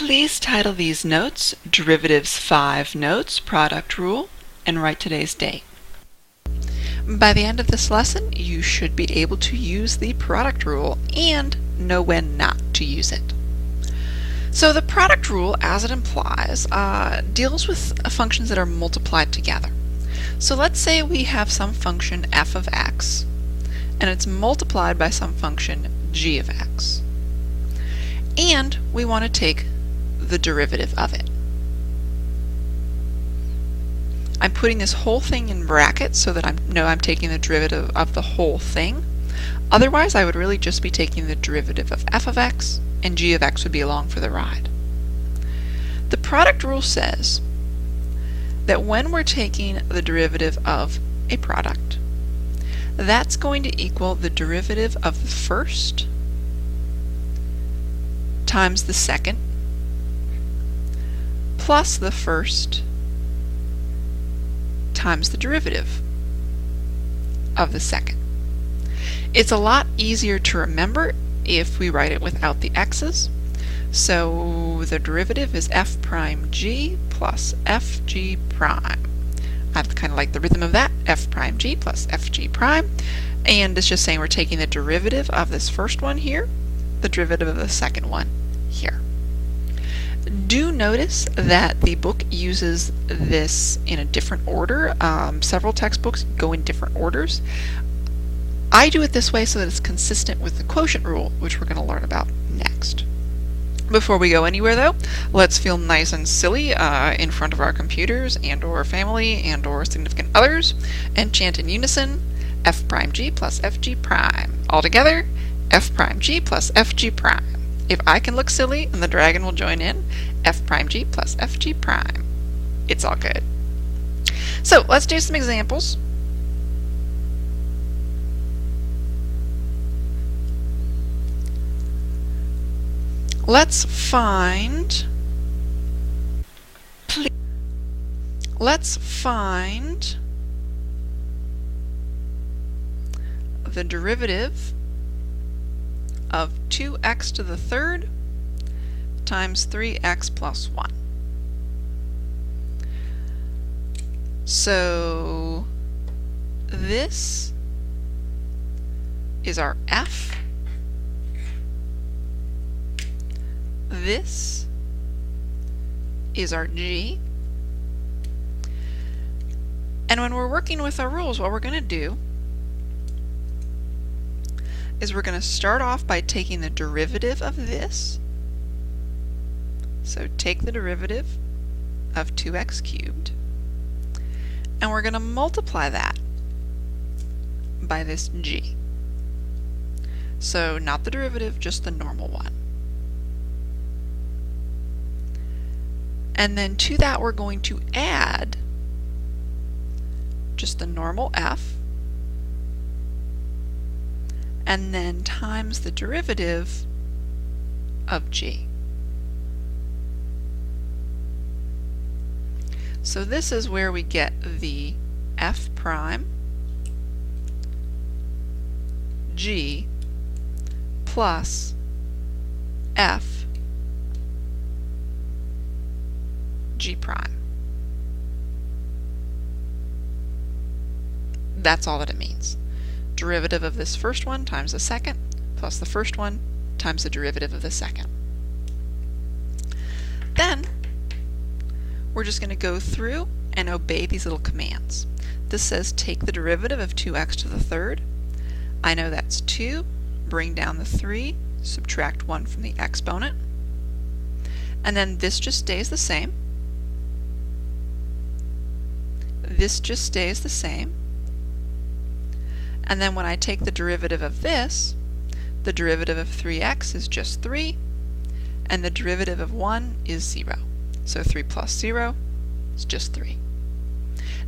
Please title these notes Derivatives 5 Notes, Product Rule, and write today's date. By the end of this lesson, you should be able to use the product rule and know when not to use it. So the product rule, as it implies, deals with functions that are multiplied together. So let's say we have some function f of x, and it's multiplied by some function g of x. And we want to take the derivative of it. I'm putting this whole thing in brackets so that I know I'm taking the derivative of the whole thing. Otherwise, I would really just be taking the derivative of f of x, and g of x would be along for the ride. The product rule says that when we're taking the derivative of a product, that's going to equal the derivative of the first times the second plus the first times the derivative of the second. It's a lot easier to remember if we write it without the x's. So the derivative is f prime g plus fg prime. I kind of like the rhythm of that, f prime g plus fg prime. And it's just saying we're taking the derivative of this first one here, the derivative of the second one here. Do notice that the book uses this in a different order. Several textbooks go in different orders. I do it this way so that it's consistent with the quotient rule, which we're going to learn about next. Before we go anywhere though, let's feel nice and silly in front of our computers and or family and or significant others and chant in unison f prime g plus fg prime. All together, f prime g plus fg prime. If I can look silly and the dragon will join in, f prime g plus fg prime. It's all good. So let's do some examples. Let's find the derivative of 2x to the third times 3x plus 1. So this is our f. This is our g. And when we're working with our rules, what we're going to do is we're going to start off by taking the derivative of this. So take the derivative of 2x cubed, and we're going to multiply that by this g. So not the derivative, just the normal one. And then to that we're going to add just the normal f, and then times the derivative of g. So this is where we get the f prime g plus f g prime. That's all that it means. Derivative of this first one times the second plus the first one times the derivative of the second. Then we're just going to go through and obey these little commands. This says take the derivative of 2x to the third. I know that's 2. Bring down the 3, subtract 1 from the exponent. And then this just stays the same. This just stays the same. And then when I take the derivative of this, the derivative of 3x is just 3, and the derivative of 1 is 0. So 3 plus 0 is just 3.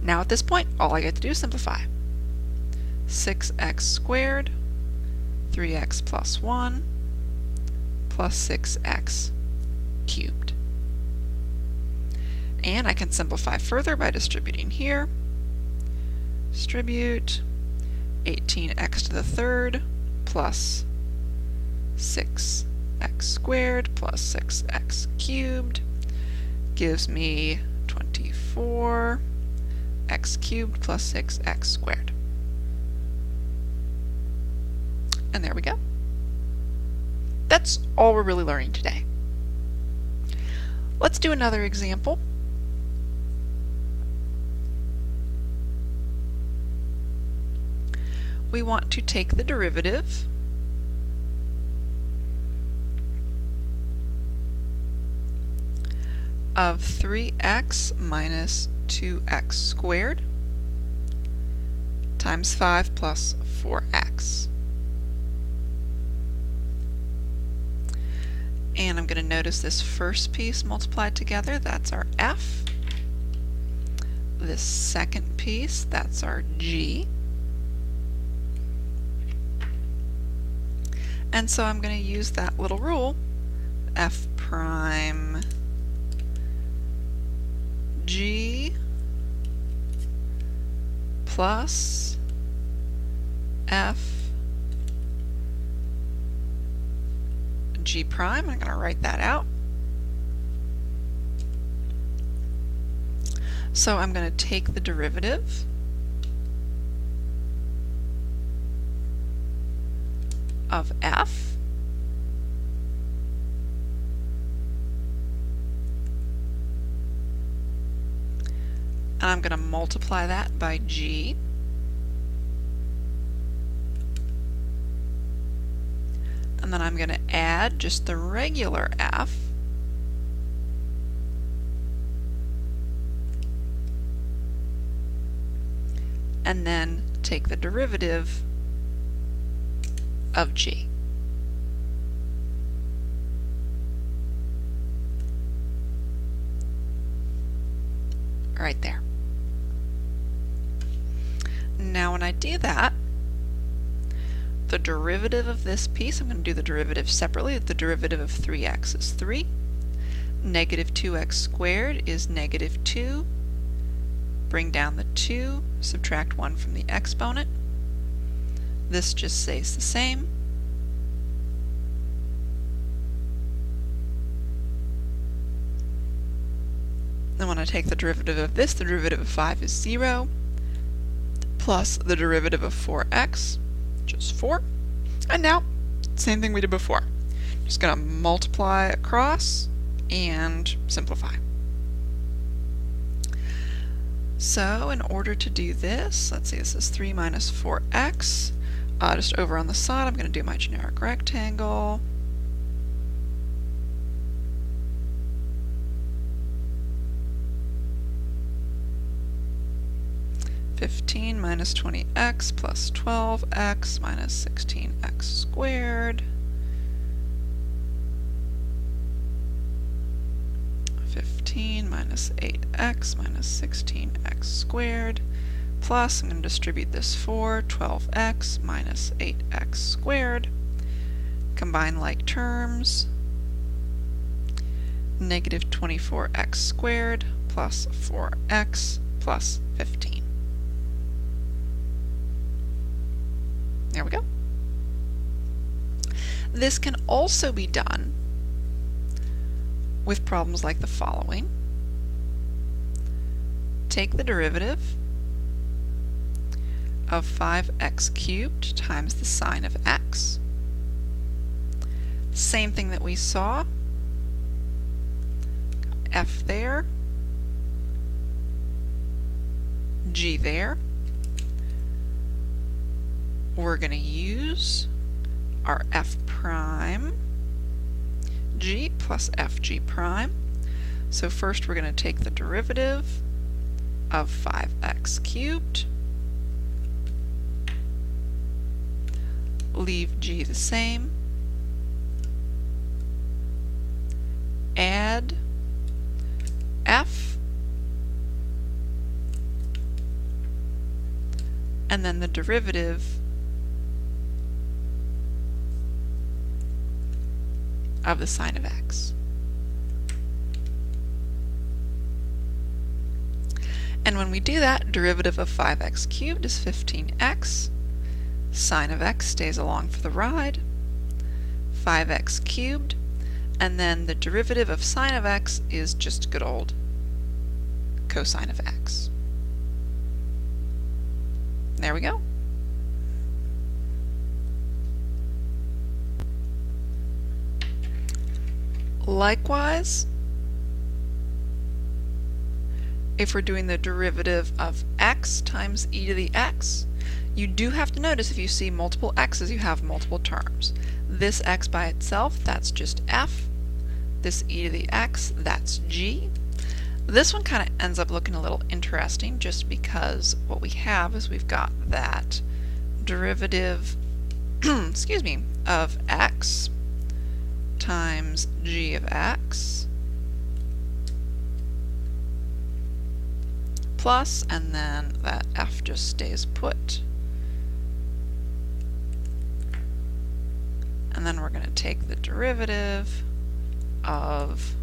Now at this point, all I get to do is simplify. 6x squared, 3x plus 1, plus 6x cubed. And I can simplify further by distributing here. Distribute 18x to the third plus 6 x squared plus 6x cubed gives me 24 x cubed plus 6x squared. And there we go. That's all we're really learning today. Let's do another example. We want to take the derivative of 3x minus 2x squared times 5 plus 4x. And I'm going to notice this first piece multiplied together, that's our f. This second piece, that's our g. And so I'm going to use that little rule, f prime g plus f g prime. I'm going to write that out. So I'm going to take the derivative of f and I'm going to multiply that by g, and then I'm going to add just the regular f and then take the derivative of g. Right there. Now when I do that, the derivative of this piece, I'm going to do the derivative separately. The derivative of 3x is 3. Negative 2x squared is negative 2. Bring down the 2, subtract 1 from the exponent. This just stays the same. Then when I take the derivative of this, the derivative of 5 is 0, plus the derivative of 4x, which is 4. And now, same thing we did before. Just going to multiply across and simplify. So in order to do this, let's see, this is 3 minus 4x. Just over on the side, I'm going to do my generic rectangle. (15 minus 20x plus 12x minus 16x squared). 15 minus 8x minus 16x squared. Plus, I'm going to distribute this 4, 12x minus 8x squared. Combine like terms. Negative 24x squared plus 4x plus 15. There we go. This can also be done with problems like the following. Take the derivative of 5x cubed times the sine of x. Same thing that we saw. F there, g there. We're going to use our f prime g plus fg prime. So first we're going to take the derivative of 5x cubed, leave g the same, add f, and then the derivative of the sine of x. And when we do that, derivative of 5x cubed is 15x. Sine of x stays along for the ride. 5x cubed, and then the derivative of sine of x is just good old cosine of x. There we go. Likewise, if we're doing the derivative of x times e to the x, you do have to notice if you see multiple x's, you have multiple terms. This x by itself, that's just f. This e to the x, that's g. This one kind of ends up looking a little interesting just because what we have is we've got that derivative excuse me, of x times g of x plus, and then that f just stays put. And then we're going to take the derivative of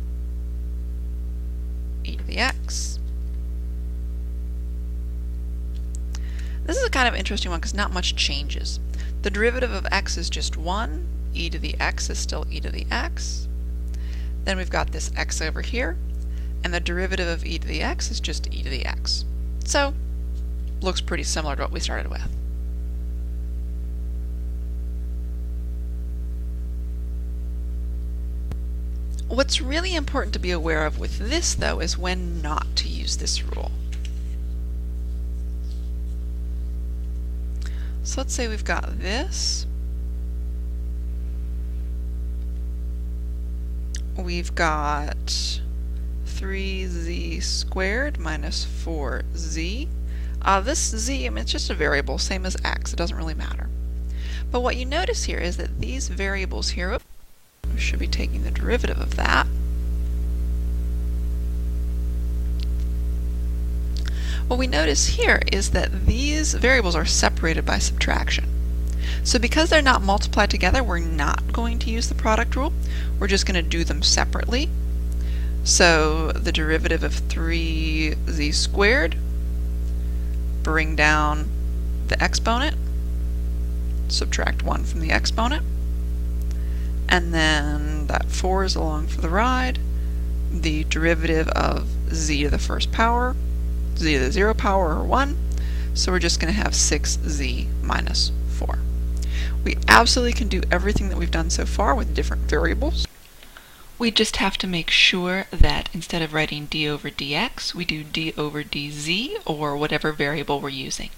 e to the x. This is a kind of interesting one because not much changes. The derivative of x is just 1, e to the x is still e to the x. Then we've got this x over here, and the derivative of e to the x is just e to the x. So, looks pretty similar to what we started with. What's really important to be aware of with this, though, is when not to use this rule. So let's say we've got this. We've got 3z squared minus 4z. This z, I mean, it's just a variable, same as x. It doesn't really matter. But what you notice here is that these variables here, we should be taking the derivative of that. What we notice here is that these variables are separated by subtraction. So because they're not multiplied together, we're not going to use the product rule. We're just going to do them separately. So the derivative of 3z squared, bring down the exponent, subtract 1 from the exponent, and then that 4 is along for the ride. The derivative of z to the first power, z to the 0 power, or 1. So we're just going to have 6z minus 4. We absolutely can do everything that we've done so far with different variables. We just have to make sure that instead of writing d over dx, we do d over dz, or whatever variable we're using.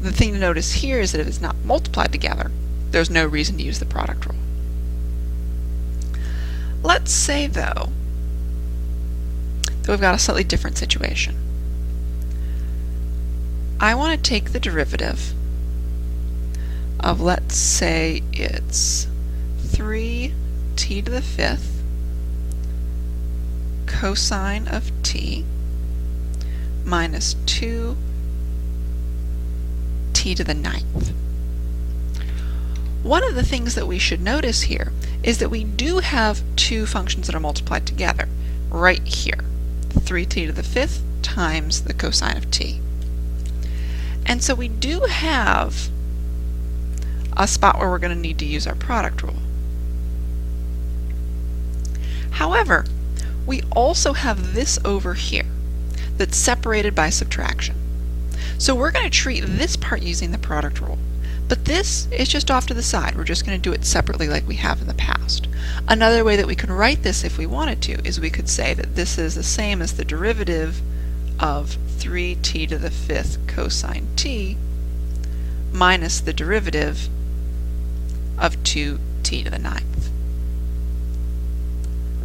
The thing to notice here is that if it's not multiplied together, there's no reason to use the product rule. Let's say, though, that we've got a slightly different situation. I want to take the derivative of, let's say it's 3t to the 5th cosine of t minus 2t to the 9th. One of the things that we should notice here is that we do have two functions that are multiplied together right here. 3t to the 5th times the cosine of t. And so we do have a spot where we're going to need to use our product rule. However, we also have this over here that's separated by subtraction. So we're going to treat this part using the product rule. But this is just off to the side. We're just going to do it separately like we have in the past. Another way that we could write this if we wanted to is we could say that this is the same as the derivative of 3t to the 5th cosine t minus the derivative of 2t to the 9th.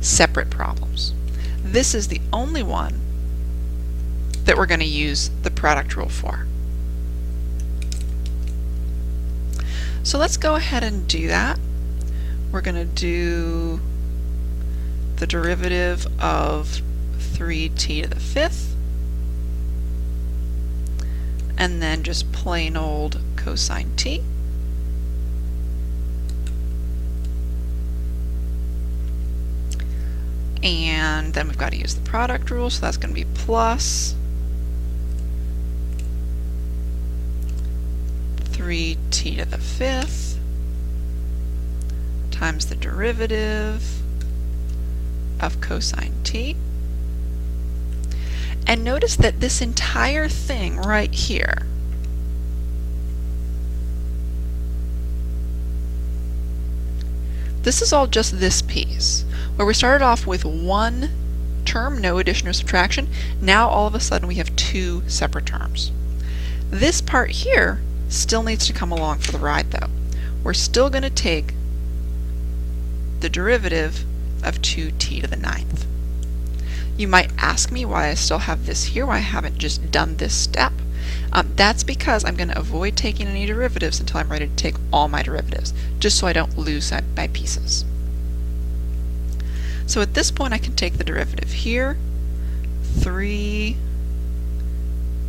Separate problems. This is the only one that we're going to use the product rule for. So let's go ahead and do that. We're going to do the derivative of 3t to the 5th, and then just plain old cosine t. And then we've got to use the product rule, so that's going to be plus 3t to the 5th times the derivative of cosine t. And notice that this entire thing right here this is all just this piece, where we started off with one term, no addition or subtraction. Now all of a sudden we have two separate terms. This part here still needs to come along for the ride though. We're still going to take the derivative of 2t to the 9th. You might ask me why I still have this here, why I haven't just done this step. That's because I'm going to avoid taking any derivatives until I'm ready to take all my derivatives, just so I don't lose my pieces. So at this point I can take the derivative here, 3,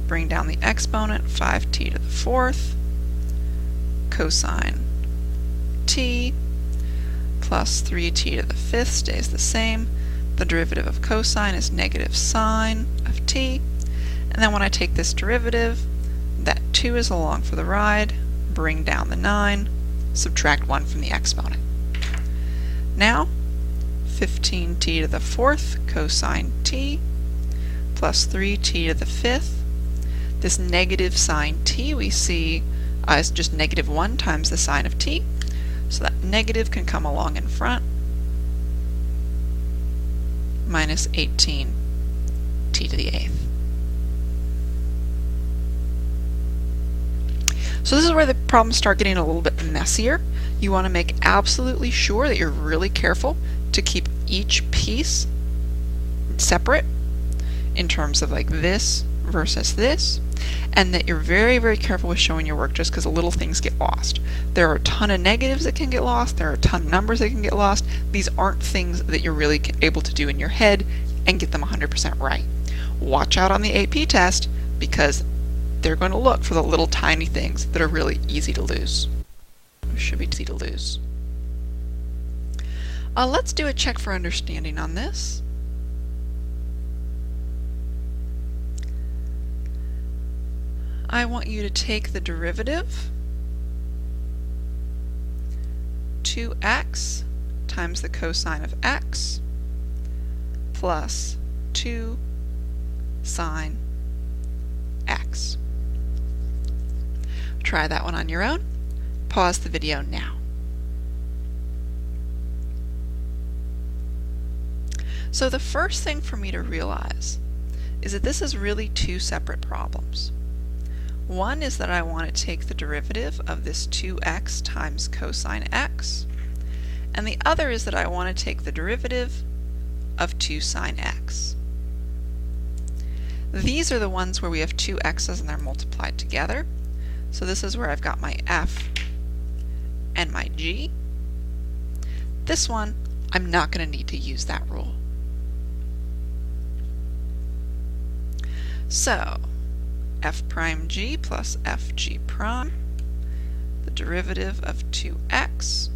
bring down the exponent, 5t to the 4th, cosine t, plus 3t to the 5th stays the same. The derivative of cosine is negative sine of t. And then when I take this derivative, that 2 is along for the ride, bring down the 9, subtract 1 from the exponent. Now, 15t to the 4th cosine t plus 3t to the 5th. This negative sine t we see as just negative 1 times the sine of t. So that negative can come along in front, minus 18t to the 8th. So this is where the problems start getting a little bit messier. You want to make absolutely sure that you're really careful to keep each piece separate in terms of like this versus this, and that you're very, very careful with showing your work just because little things get lost. There are a ton of negatives that can get lost, there are a ton of numbers that can get lost. These aren't things that you're really able to do in your head and get them 100% right. Watch out on the AP test because they're going to look for the little tiny things that are really easy to lose. Should be easy to lose. Let's do a check for understanding on this. I want you to take the derivative, 2x times the cosine of x plus 2 sine x. Try that one on your own. Pause the video now. So the first thing for me to realize is that this is really two separate problems. One is that I want to take the derivative of this 2x times cosine x, and the other is that I want to take the derivative of 2 sine x. These are the ones where we have two x's and they're multiplied together. So this is where I've got my f and my g. This one, I'm not going to need to use that rule. So, f prime g plus fg prime, the derivative of 2x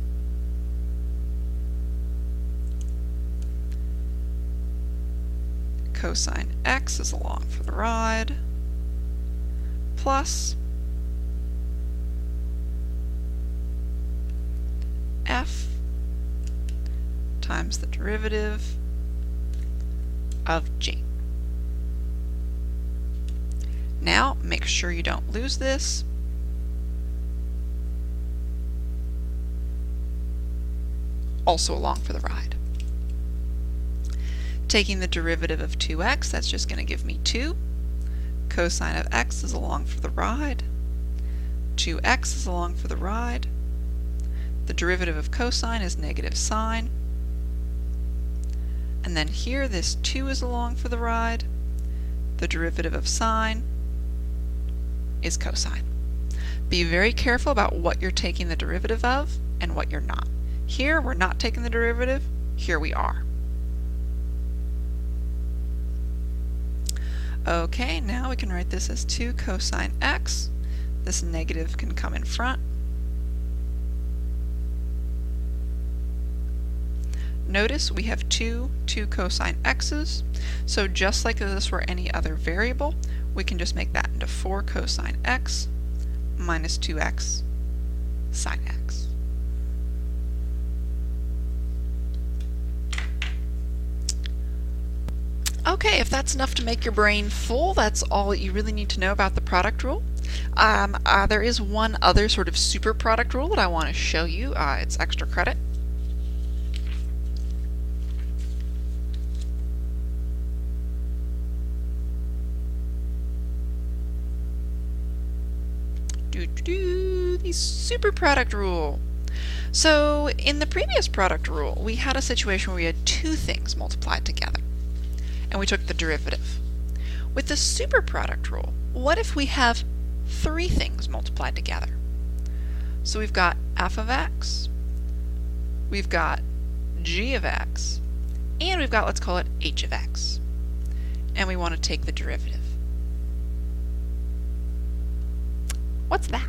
cosine x is along for the ride, plus f times the derivative of g. Now, make sure you don't lose this. Also along for the ride. Taking the derivative of 2x, that's just going to give me 2. Cosine of x is along for the ride. 2x is along for the ride. The derivative of cosine is negative sine. And then here, this 2 is along for the ride. The derivative of sine is cosine. Be very careful about what you're taking the derivative of and what you're not. Here, we're not taking the derivative. Here we are. Okay, now we can write this as 2 cosine x. This negative can come in front. Notice we have two cosine x's, so just like if this were any other variable, we can just make that into 4 cosine x minus 2x sine x. Okay, if that's enough to make your brain full, that's all that you really need to know about the product rule. There is one other sort of super product rule that I want to show you. It's extra credit. The super product rule. So in the previous product rule, we had a situation where we had two things multiplied together, and we took the derivative. With the super product rule, what if we have three things multiplied together? So we've got f of x, we've got g of x, and we've got, let's call it h of x. And we want to take the derivative. What's that?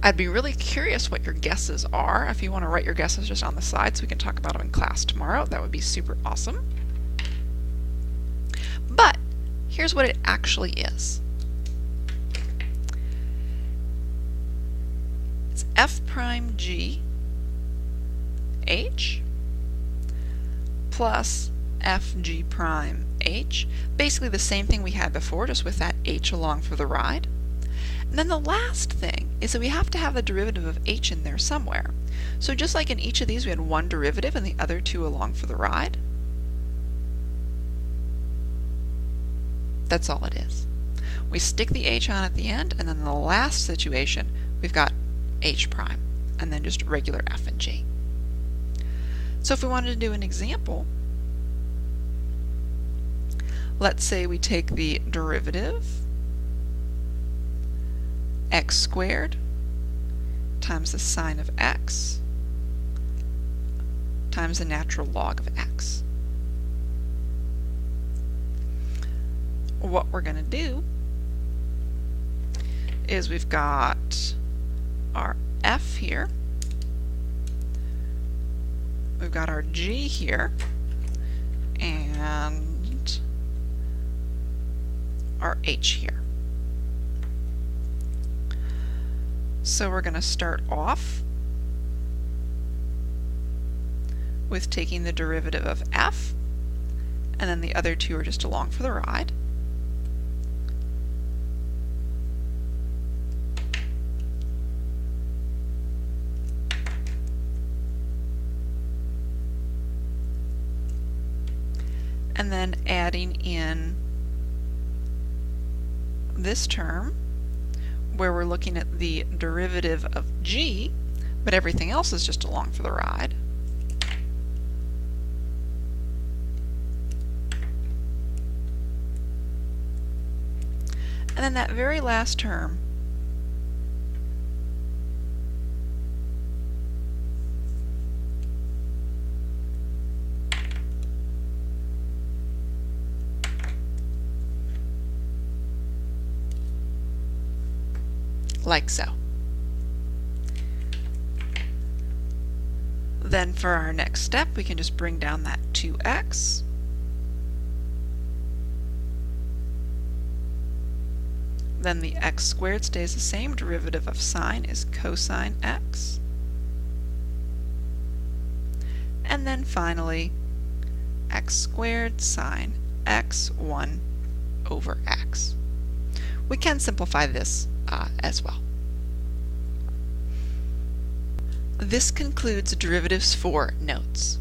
I'd be really curious what your guesses are. If you want to write your guesses just on the side so we can talk about them in class tomorrow, that would be super awesome. But here's what it actually is. It's f prime g h plus f g prime h. Basically the same thing we had before, just with that h along for the ride. And then the last thing is that we have to have the derivative of h in there somewhere. So just like in each of these we had one derivative and the other two along for the ride, that's all it is. We stick the h on at the end, and then in the last situation we've got h prime, and then just regular f and g. So if we wanted to do an example, let's say we take the derivative x squared times the sine of x times the natural log of x. What we're going to do is we've got our f here, we've got our g here, and our h here. So we're going to start off with taking the derivative of f, and then the other two are just along for the ride. And then adding in this term, where we're looking at the derivative of g, but everything else is just along for the ride. And then that very last term, like so. Then for our next step, we can just bring down that 2x. Then the x squared stays the same. Derivative of sine is cosine x. And then finally, x squared sine x 1 over x. We can simplify this as well. This concludes derivatives for notes.